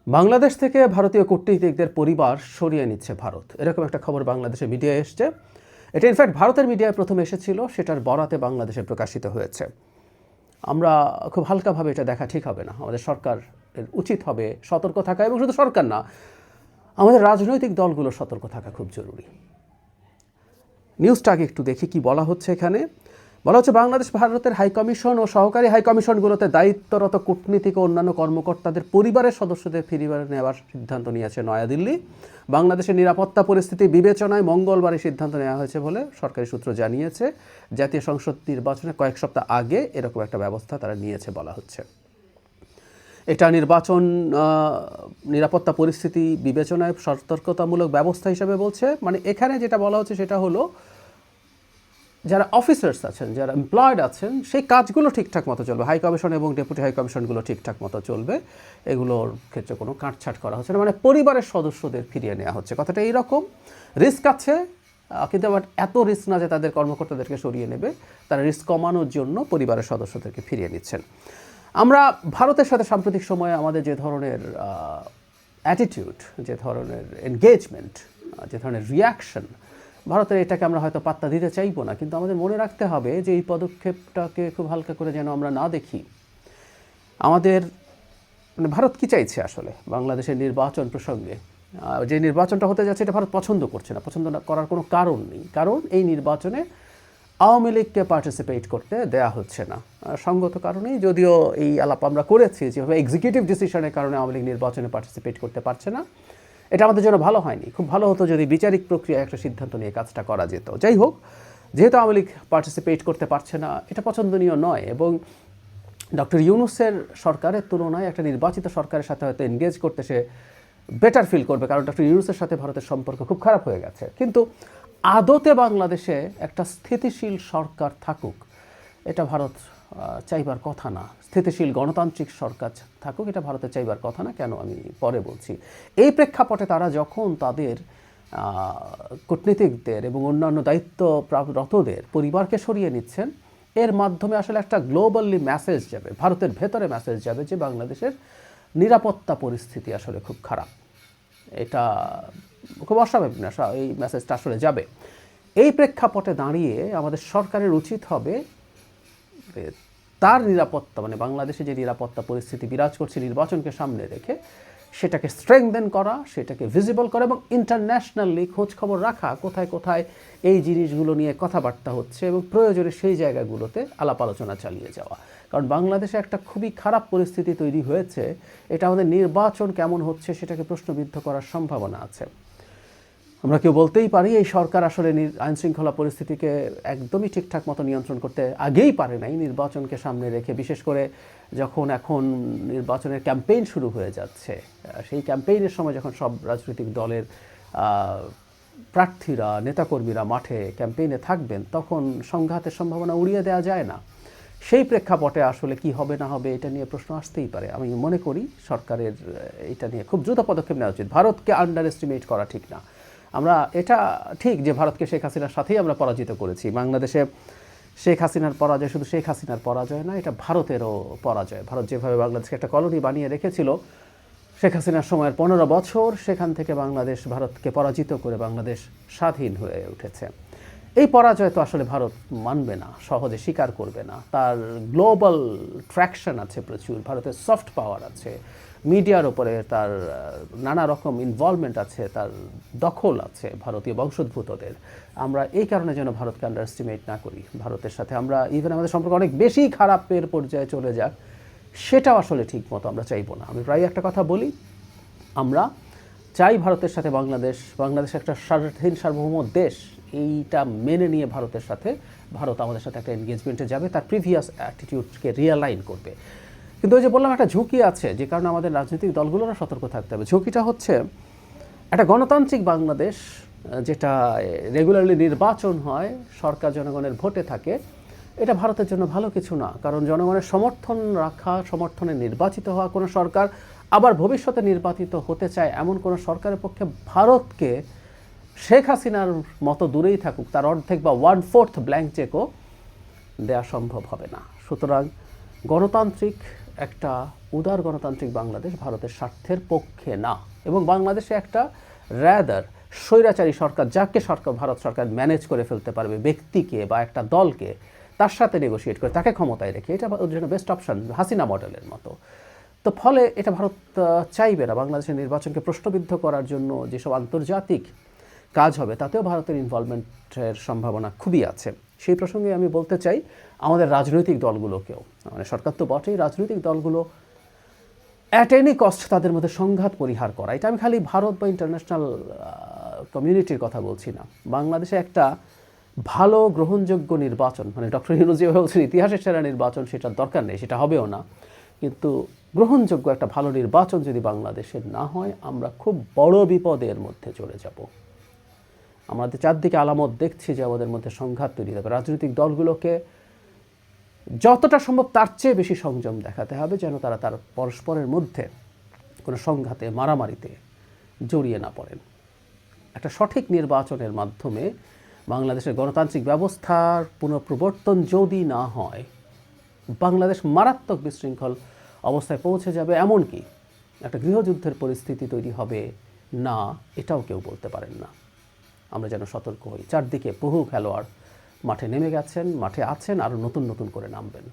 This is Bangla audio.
বাংলাদেশ থেকে ভারতীয় কূটনীতিকদের পরিবার সরিয়ে নিচ্ছে ভারত, এরকম একটা খবর বাংলাদেশের মিডিয়ায় এসছে। এটা ইনফ্যাক্ট ভারতের মিডিয়ায় প্রথমে এসেছিল, সেটার বরাতে বাংলাদেশে প্রকাশিত হয়েছে। আমরা খুব হালকাভাবে এটা দেখা ঠিক হবে না। আমাদের সরকার উচিত হবে সতর্ক থাকা, এবং শুধু সরকার না, আমাদের রাজনৈতিক দলগুলো সতর্ক থাকা খুব জরুরি। নিউজটা আগে একটু দেখি কি বলা হচ্ছে। এখানে বলা হচ্ছে, বাংলাদেশ ভারতের হাইকমিশন ও সহকারী হাইকমিশনগুলোতে দায়িত্বরত কূটনীতিক ও অন্যান্য কর্মকর্তাদের পরিবারের সদস্যদের ফিরিয়ে নেওয়ার সিদ্ধান্ত নিয়েছে নয়াদিল্লি। বাংলাদেশের নিরাপত্তা পরিস্থিতি বিবেচনায় মঙ্গলবার এই সিদ্ধান্ত নেওয়া হয়েছে বলে সরকারি সূত্র জানিয়েছে। জাতীয় সংসদ নির্বাচনে কয়েক সপ্তাহ আগে এরকম একটা ব্যবস্থা তারা নিয়েছে বলা হচ্ছে। এটা নিরাপত্তা পরিস্থিতি বিবেচনায় সতর্কতামূলক ব্যবস্থা হিসেবে বলছে। মানে এখানে যেটা বলা হচ্ছে সেটা হলো, যারা অফিসার্স আছেন, যারা এমপ্লয়েড আছেন, সেই কাজগুলো ঠিকঠাক মতো চলবে। হাই কমিশন এবং ডেপুটি হাই কমিশনগুলো ঠিকঠাক মতো চলবে, এগুলোর ক্ষেত্রে কোনো কাটছাট করা হচ্ছে না। মানে পরিবারের সদস্যদের ফিরিয়ে নেওয়া হচ্ছে। কথাটা এইরকম, রিস্ক আছে, কিন্তু আবার এত রিস্ক না যে তাদের কর্মকর্তাদেরকে সরিয়ে নেবে। তারা রিস্ক কমানোর জন্য পরিবারের সদস্যদেরকে ফিরিয়ে নিচ্ছেন। আমরা ভারতের সাথে সাম্প্রতিক সময়ে আমাদের যে ধরনের অ্যাটিটিউড, যে ধরনের এনগেজমেন্ট, যে ধরনের রিয়াকশন, ভারতের এটাকে আমরা হয়তো পাত্তা দিতে চাইবো না, কিন্তু আমাদের মনে রাখতে হবে যে এই পদক্ষেপটাকে খুব হালকা করে যেন আমরা না দেখি। আমাদের ভারত কি চাইছে আসলে বাংলাদেশের নির্বাচন প্রসঙ্গে? যে নির্বাচনটা হতে যাচ্ছে এটা ভারত পছন্দ করছে না, পছন্দ না করার কোনো কারণ নেই। কারণ এই নির্বাচনে আওয়ামী লীগকে পার্টিসিপেট করতে দেয়া হচ্ছে না, সঙ্গত কারণেই। যদিও এই আলাপ আমরা করেছি যেভাবে এক্সিকিউটিভ ডিসিশনের কারণে আওয়ামী লীগ নির্বাচনে পার্টিসিপেট করতে পারছে না, এটা আমাদের জন্য ভালো হয়নি। খুব ভালো হতো যদি বিচারিক প্রক্রিয়ায় একটা সিদ্ধান্ত নিয়ে কাজটা করা যেত। যাই হোক, যেহেতু আওয়ামী লীগ পার্টিসিপেট করতে পারছে না, এটা পছন্দনীয় নয়। এবং ডক্টর ইউনূসের সরকারের তুলনায় একটা নির্বাচিত সরকারের সাথে হয়তো এনগেজ করতে সে বেটার ফিল করবে, কারণ ডক্টর ইউনূসের সাথে ভারতের সম্পর্ক খুব খারাপ হয়ে গেছে। কিন্তু আদতে বাংলাদেশে একটা স্থিতিশীল সরকার থাকুক, এটা ভারত চাইবার কথা না। স্থিতিশীল গণতান্ত্রিক সরকার থাকুক, এটা ভারতের চাইবার কথা না। কেন আমি পরে বলছি। এই প্রেক্ষাপটে তারা যখন তাদের কূটনীতিকদের এবং অন্যান্য দায়িত্বরতদের পরিবারকে সরিয়ে নিচ্ছেন, এর মাধ্যমে আসলে একটা গ্লোবালি মেসেজ যাবে, ভারতের ভেতরে মেসেজ যাবে যে বাংলাদেশের নিরাপত্তা পরিস্থিতি আসলে খুব খারাপ। এটা খুব অস্বাভাবিক না, এই মেসেজটা আসলে যাবে। এই প্রেক্ষাপটে দাঁড়িয়ে আমাদের সরকারের উচিত হবে তার নিরাপত্তা, মানে বাংলাদেশে যে নিরাপত্তা পরিস্থিতি বিরাজ করছে নির্বাচনকে সামনে রেখে, সেটাকে স্ট্রেংথেন করা, সেটাকে ভিজিবল করা, এবং ইন্টারন্যাশনালি খোঁজখবর রাখা কোথায় কোথায় এই জিনিসগুলো নিয়ে কথাবার্তা হচ্ছে, এবং প্রয়োজনে সেই জায়গাগুলোতে আলাপ আলোচনা চালিয়ে যাওয়া। কারণ বাংলাদেশে একটা খুবই খারাপ পরিস্থিতি তৈরি হয়েছে, এটা আমাদের নির্বাচন কেমন হচ্ছে সেটাকে প্রশ্নবিদ্ধ করার সম্ভাবনা আছে। আমরা কেউ বলতেই পারি এই সরকার আসলে আইনশৃঙ্খলা পরিস্থিতিকে একদমই ঠিকঠাক মতো নিয়ন্ত্রণ করতে আগেই পারে নাই, নির্বাচনকে সামনে রেখে। বিশেষ করে যখন এখন নির্বাচনের ক্যাম্পেইন শুরু হয়ে যাচ্ছে, সেই ক্যাম্পেইনের সময় যখন সব রাজনৈতিক দলের প্রার্থীরা, নেতাকর্মীরা মাঠে ক্যাম্পেইনে থাকবেন, তখন সংঘাতের সম্ভাবনা উড়িয়ে দেওয়া যায় না। সেই প্রেক্ষাপটে আসলে কি হবে না হবে এটা নিয়ে প্রশ্ন আসতেই পারে। আমি মনে করি সরকারের এটা নিয়ে খুব দ্রুত পদক্ষেপ নেওয়া উচিত। ভারতকে আন্ডার এস্টিমেট করা ঠিক না। আমরা এটা ঠিক যে ভারতকে শেখ হাসিনার সাথেই আমরা পরাজিত করেছি। বাংলাদেশে শেখ হাসিনার পরাজয় শুধু শেখ হাসিনার পরাজয় না, এটা ভারতেরও পরাজয়। ভারত যেভাবে বাংলাদেশকে একটা কলোনি বানিয়ে রেখেছিল শেখ হাসিনার সময়ের 15 বছর, সেখান থেকে বাংলাদেশ ভারতকে পরাজিত করে বাংলাদেশ স্বাধীন হয়ে উঠেছে। এই পরাজয় তো আসলে ভারত মানবে না, সহজে স্বীকার করবে না। তার গ্লোবাল ট্র্যাকশন আছে প্রচুর, ভারতের সফট পাওয়ার আছে, মিডিয়ার ওপরে তার নানা রকম ইনভলভমেন্ট আছে, তার দখল আছে ভারতীয় বংশোদ্ভূতদের। আমরা এই কারণে যেন ভারতকে আন্ডার এস্টিমেট না করি। ভারতের সাথে আমরা ইভেন আমাদের সম্পর্ক অনেক বেশি খারাপের পর্যায়ে চলে যাক, সেটাও আসলে ঠিক মতো আমরা চাইবো না। আমি প্রায় একটা কথা বলি, আমরা চাই ভারতের সাথে বাংলাদেশ একটা স্বাধীন সার্বভৌম দেশ, এইটা মেনে নিয়ে ভারত আমাদের সাথে একটা এনগেজমেন্টে যাবে, তার প্রিভিয়াস অ্যাটিটিউডকে রিয়ালাইন করবে। কিন্তু ওই যে বললাম, একটা ঝুঁকি আছে, যে কারণে আমাদের রাজনৈতিক দলগুলোরও সতর্ক থাকতে হবে। ঝুঁকিটা হচ্ছে, একটা গণতান্ত্রিক বাংলাদেশ যেটা রেগুলারলি নির্বাচন হয়, সরকার জনগণের ভোটে থাকে, এটা ভারতের জন্য ভালো কিছু না। কারণ জনগণের সমর্থন রাখা, সমর্থনে নির্বাচিত হওয়া কোনো সরকার আবার ভবিষ্যতে নির্বাচিত হতে চায় এমন কোনো সরকারের পক্ষে ভারতকে শেখ হাসিনার মতো দূরেই থাকুক, তার অর্ধেক বা 1/4 ব্ল্যাঙ্ক চেকও দেওয়া সম্ভব হবে না। সুতরাং গণতান্ত্রিক একটা উদার গণতান্ত্রিক বাংলাদেশ ভারতের স্বার্থের পক্ষে না, এবং বাংলাদেশে একটা র্যাদার স্বৈরাচারী সরকার, যাকে ভারত সরকার ম্যানেজ করে ফেলতে পারবে, ব্যক্তিকে বা একটা দলকে তার সাথে নেগোশিয়েট করে তাকে ক্ষমতায় রেখে, এটা ওর জন্য বেস্ট অপশন, হাসিনা মডেলের মতো। তো ফলে এটা ভারত চাইবে না। বাংলাদেশের নির্বাচনকে প্রশ্নবিদ্ধ করার জন্য যেসব আন্তর্জাতিক কাজ হবে তাতেও ভারতের ইনভলভমেন্টের সম্ভাবনা খুবই আছে। সেই প্রসঙ্গে আমি বলতে চাই আমাদের রাজনৈতিক দলগুলোকেও, মানে সরকার তো বটেই, রাজনৈতিক দলগুলো অ্যাট এনি কস্ট তাদের মধ্যে সংঘাত পরিহার করা। এটা আমি খালি ভারত বা ইন্টারন্যাশনাল কমিউনিটির কথা বলছি না। বাংলাদেশে একটা ভালো গ্রহণযোগ্য নির্বাচন, মানে ডক্টর ইউনূস যেভাবে বলছেন ইতিহাসের সেরা নির্বাচন, সেটার দরকার নেই, সেটা হবেও না, কিন্তু গ্রহণযোগ্য একটা ভালো নির্বাচন যদি বাংলাদেশের না হয় আমরা খুব বড় বিপদের মধ্যে চলে যাব। আমাদের চারদিকে আলামত দেখছি যে আমাদের মধ্যে সংঘাত তৈরি হবে। রাজনৈতিক দলগুলোকে যতটা সম্ভব তার চেয়ে বেশি সংযম দেখাতে হবে, যেন তারা তার পরস্পরের মধ্যে কোনো সংঘাতে, মারামারিতে জড়িয়ে না পড়েন। একটা সঠিক নির্বাচনের মাধ্যমে বাংলাদেশের গণতান্ত্রিক ব্যবস্থার পুনঃপ্রবর্তন যদি না হয়, বাংলাদেশ মারাত্মক বিশৃঙ্খল অবস্থায় পৌঁছে যাবে, এমনকি একটা গৃহযুদ্ধের পরিস্থিতি তৈরি হবে না, এটাও কেউ বলতে পারেন না। আমরা যেন সতর্ক হই। চারদিকে বহু খেলোয়াড় মাঠে নেমে গেছেন, মাঠে আছেন, আরও নতুন নতুন করে নামবেন।